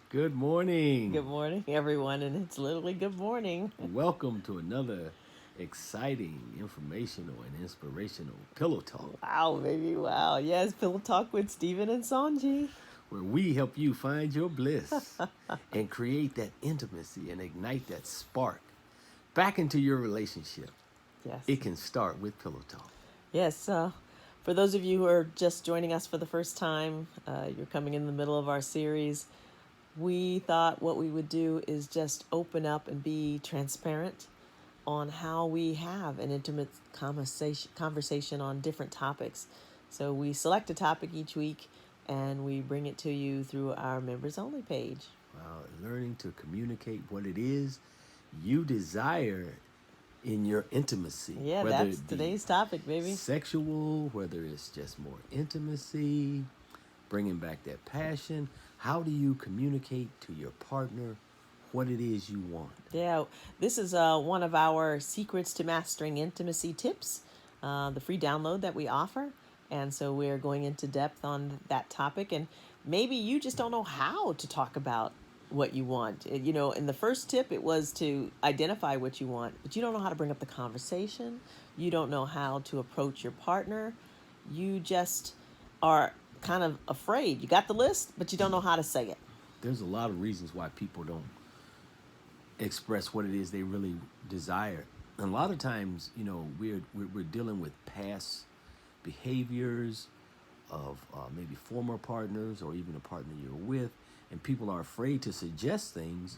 Good morning. Good morning, everyone, and it's literally good morning. Welcome to another exciting, informational, and inspirational Pillow Talk, Wow, baby, wow. Yes, Pillow Talk with Stephen and Sonji. where we help you find your bliss and create that intimacy and ignite that spark back into your relationship. Yes, It can start with Pillow Talk. yes. For those of you who are just joining us for the first time, you're coming in the middle of our series. We thought what we would do is just open up and be transparent on how we have an intimate conversation on different topics. So we select a topic each week and we bring it to you through our members only page. Learning to communicate what it is you desire in your intimacy, Yeah, whether that's it be today's topic, baby. sexual, whether it's just more intimacy, bringing back that passion. How do you communicate to your partner what it is you want? Yeah, this is one of our secrets to mastering intimacy tips, the free download that we offer. And so we're going into depth on that topic. And maybe you just don't know how to talk about what you want. In the first tip, it was to identify what you want, but you don't know how to bring up the conversation. You don't know how to approach your partner. You just are kind of afraid. You got the list, but you don't know how to say it. There's a lot of reasons why people don't express what it is they really desire. And a lot of times, we're dealing with past behaviors of maybe former partners or even a partner you're with, and people are afraid to suggest things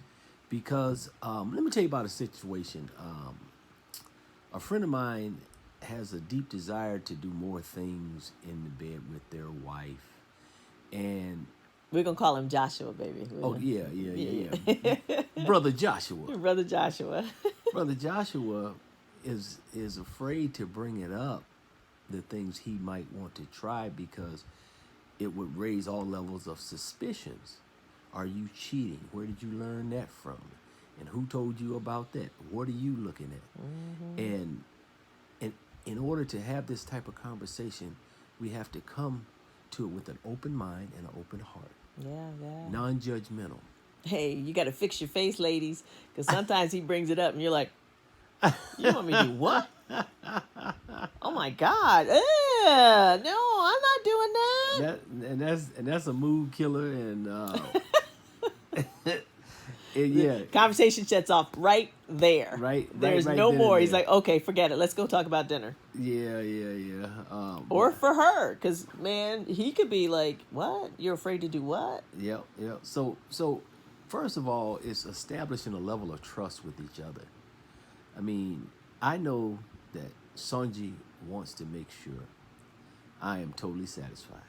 because let me tell you about a situation. A friend of mine has a deep desire to do more things in the bed with their wife, and We're going to call him Joshua, baby. yeah. Brother Joshua. Brother Joshua. Brother Joshua is afraid to bring it up, the things he might want to try, because it would raise all levels of suspicions. Are you cheating? Where did you learn that from? And who told you about that? What are you looking at? And in order to have this type of conversation, we have to come to it with an open mind and an open heart, Yeah. non-judgmental. Hey, you got to fix your face, ladies, because sometimes he brings it up and you're like, you want me to do what? Oh my God. No, I'm not doing that. That's a mood killer, and yeah, Conversation shuts off right there. There's right no then more. and He's there. like, okay, forget it. Let's go talk about dinner. Yeah. Or for her, because, man, he could be like, what? You're afraid to do what? Yep. So first of all, it's establishing a level of trust with each other. I mean, I know that Sonji wants to make sure I am totally satisfied,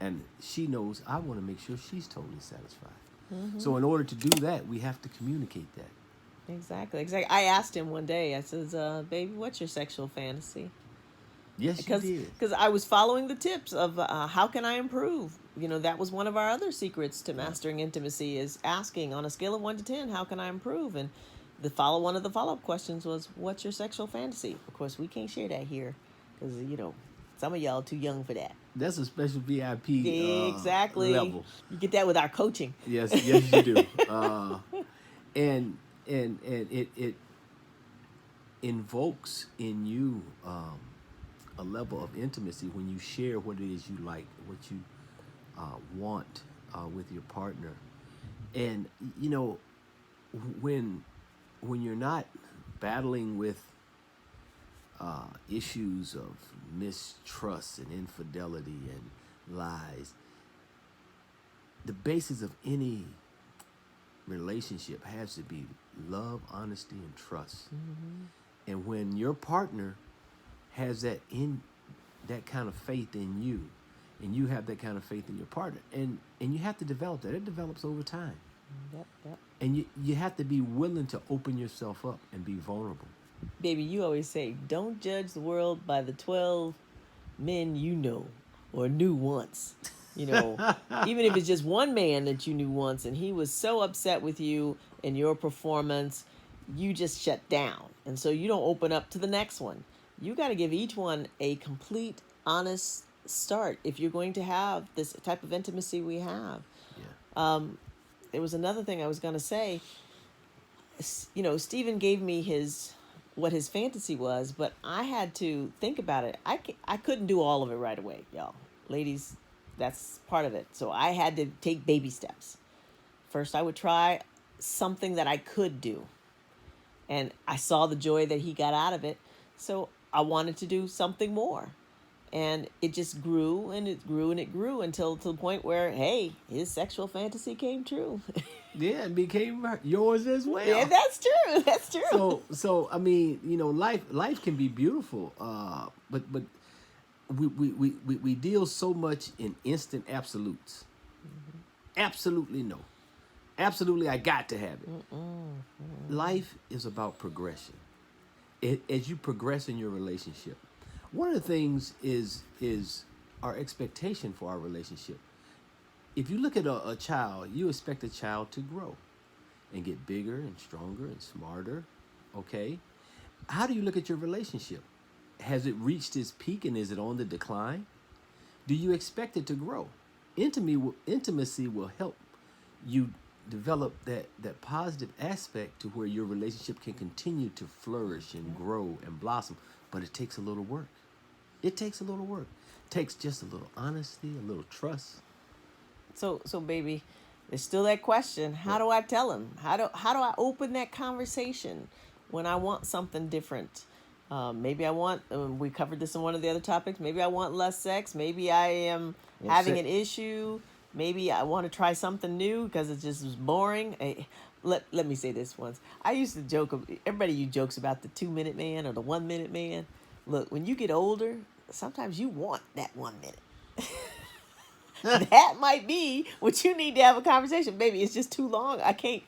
and she knows I want to make sure she's totally satisfied. So in order to do that, we have to communicate that. Exactly. I asked him one day, I says, baby, what's your sexual fantasy? Yes, you did. Because I was following the tips of how can I improve. That was one of our other secrets to mastering intimacy, is asking on a scale of 1 to 10, how can I improve? And one of the follow-up questions was, what's your sexual fantasy? Of course, we can't share that here because some of y'all are too young for that. That's a special VIP Exactly. level. You get that with our coaching. Yes, you do. And it invokes in you a level of intimacy when you share what it is you like, what you want with your partner. And when you're not battling with issues of mistrust and infidelity and lies, the basis of any relationship has to be love, honesty, and trust. And when your partner has that kind of faith in you, and you have that kind of faith in your partner, and you have to develop that. It develops over time. Yep. And you have to be willing to open yourself up and be vulnerable. Baby, you always say, don't judge the world by the 12 men you know or knew once. Even if it's just one man that you knew once and he was so upset with you and your performance, you just shut down. And so you don't open up to the next one. You got to give each one a complete, honest start if you're going to have this type of intimacy we have. Yeah. there was another thing I was going to say. You know, Stephen gave me what his fantasy was, but I had to think about it. I couldn't do all of it right away, y'all. Ladies, that's part of it. So I had to take baby steps. First, I would try something that I could do. And I saw the joy that he got out of it. So I wanted to do something more. And it just grew and it grew and it grew until to the point where, hey, his sexual fantasy came true. Yeah, it became yours as well. Yeah, that's true. That's true. So I mean, you know, life can be beautiful, but we deal so much in instant absolutes. Absolutely no. Absolutely, I got to have it. Life is about progression. As you progress in your relationship, one of the things is our expectation for our relationship. If you look at a child, you expect a child to grow and get bigger and stronger and smarter. Okay? How do you look at your relationship? Has it reached its peak and is it on the decline? Do you expect it to grow? Intimacy will help you develop that positive aspect to where your relationship can continue to flourish and grow and blossom. But it takes a little work. It takes a little work. It takes just a little honesty, a little trust. So baby, there's still that question. How do I tell him? How do I open that conversation when I want something different? Maybe I want. We covered this in one of the other topics. Maybe I want less sex. Maybe I am having an issue. Maybe I want to try something new because it just was boring. Let me say this once. I used to joke. Everybody jokes about the 2-minute man or the 1-minute man. Look, when you get older, sometimes you want that 1 minute. That might be what you need to have a conversation. Baby, it's just too long. I can't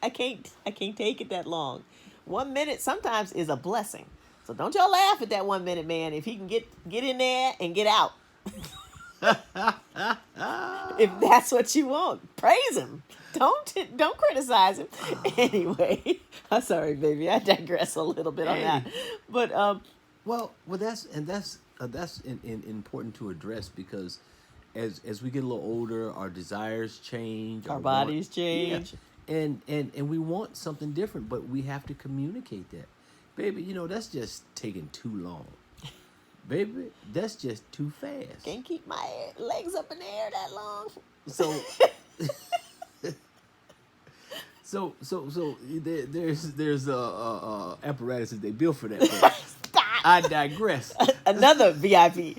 take it that long. 1 minute sometimes is a blessing. So don't y'all laugh at that 1-minute man if he can get in there and get out. If that's what you want, praise him. Don't criticize him. Anyway, I'm sorry, baby. I digress a little bit on that. But well, that's important to address because as we get a little older, our desires change, our bodies change, and we want something different, but we have to communicate that, baby. You know that's just taking too long, baby. That's just too fast. Can't keep my legs up in the air that long. So there's apparatuses they built for that. Stop. I digress. Another VIP.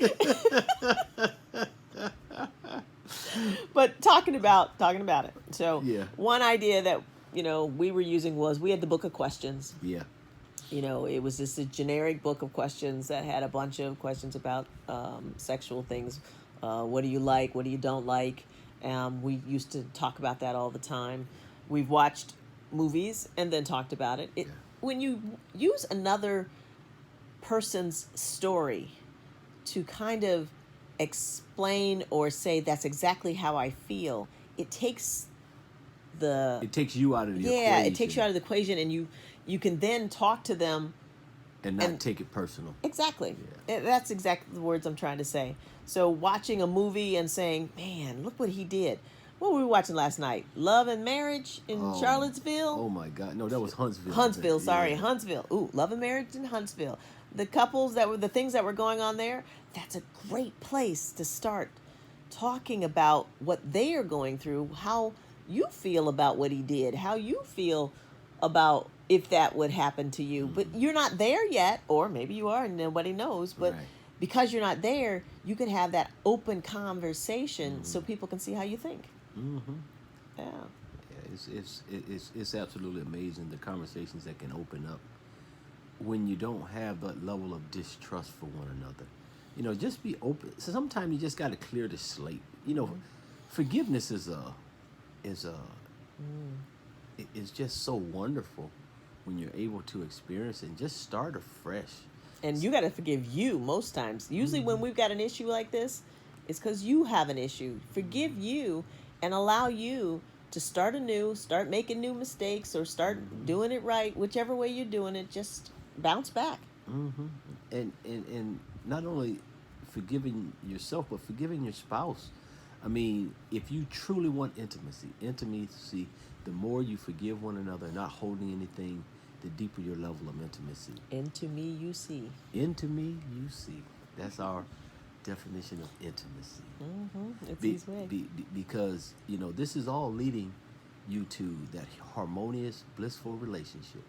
But talking about it. So one idea that we were using was we had the book of questions. Yeah. It was just a generic book of questions that had a bunch of questions about sexual things. What do you like? What do you don't like? We used to talk about that all the time. We've watched movies and then talked about it. When you use another person's story to kind of explain or say that's exactly how I feel, it takes you out of the equation. Yeah, it takes you out of the equation, and you can then talk to them and not take it personal. Exactly. Yeah. That's exactly the words I'm trying to say. So watching a movie and saying, man, look what he did. What were we watching last night? Love and Marriage in Charlottesville? Oh, my God. No, that was Huntsville. Huntsville, sorry. Yeah. Huntsville. Ooh, Love and Marriage in Huntsville. The couples the things that were going on there, that's a great place to start talking about what they are going through, how you feel about what he did, how you feel about if that would happen to you. But you're not there yet, or maybe you are and nobody knows, but because you're not there, you can have that open conversation so people can see how you think. Mm-hmm. Yeah. It's absolutely amazing the conversations that can open up when you don't have that level of distrust for one another. Just be open. So sometimes you just got to clear the slate. Forgiveness is just so wonderful when you're able to experience it and just start afresh. And you got to forgive you most times. Usually when we've got an issue like this, it's because you have an issue. Forgive you and allow you to start anew, start making new mistakes, or start doing it right. Whichever way you're doing it, just bounce back. Mm-hmm. And not only forgiving yourself, but forgiving your spouse. I mean, if you truly want intimacy, the more you forgive one another, not holding anything, the deeper your level of intimacy. Into me you see. Into me you see. That's our definition of intimacy. It's his way. Because, this is all leading you to that harmonious, blissful relationship.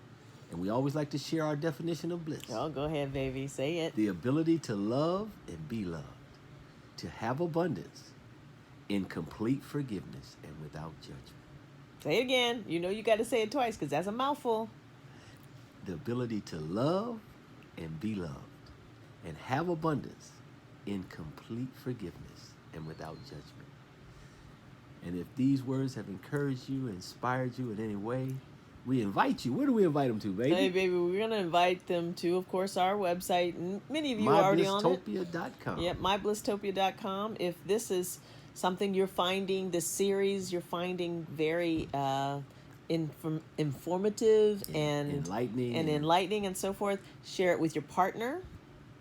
And we always like to share our definition of bliss. Oh, go ahead, baby. Say it. The ability to love and be loved, to have abundance in complete forgiveness and without judgment. Say it again. You got to say it twice because that's a mouthful. The ability to love and be loved and have abundance in complete forgiveness and without judgment. And if these words have encouraged you, inspired you in any way, we invite you. Where do we invite them to, baby? Hey, baby, we're going to invite them to, of course, our website. And many of you are already on it. MyBlisstopia.com. Yep, MyBlisstopia.com. If this is something you're finding, this series you're finding very informative and enlightening and so forth, share it with your partner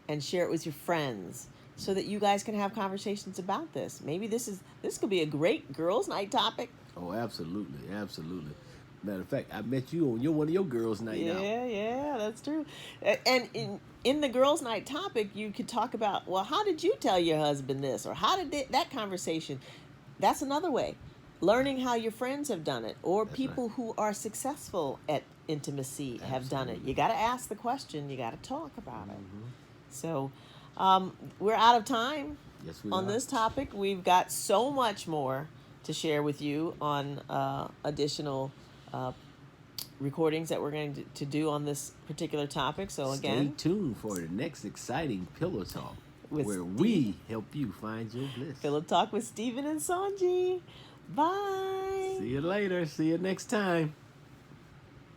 and share it with your friends so that you guys can have conversations about this. Maybe this could be a great girls' night topic. Oh, absolutely, absolutely. Matter of fact, I met you on one of your girls' night out. Yeah, that's true. And in the girls' night topic, you could talk about, well, how did you tell your husband this? Or how did that conversation? That's another way. Learning how your friends have done it or That's people right. who are successful at intimacy have done it. You got to ask the question. You got to talk about it. So we're out of time on this topic. We've got so much more to share with you on additional recordings that we're going to do on this particular topic. So again, stay tuned for the next exciting Pillow Talk, where Steve. we help you find your bliss. Pillow Talk with Stephen and Sonji. Bye. See you later. See you next time.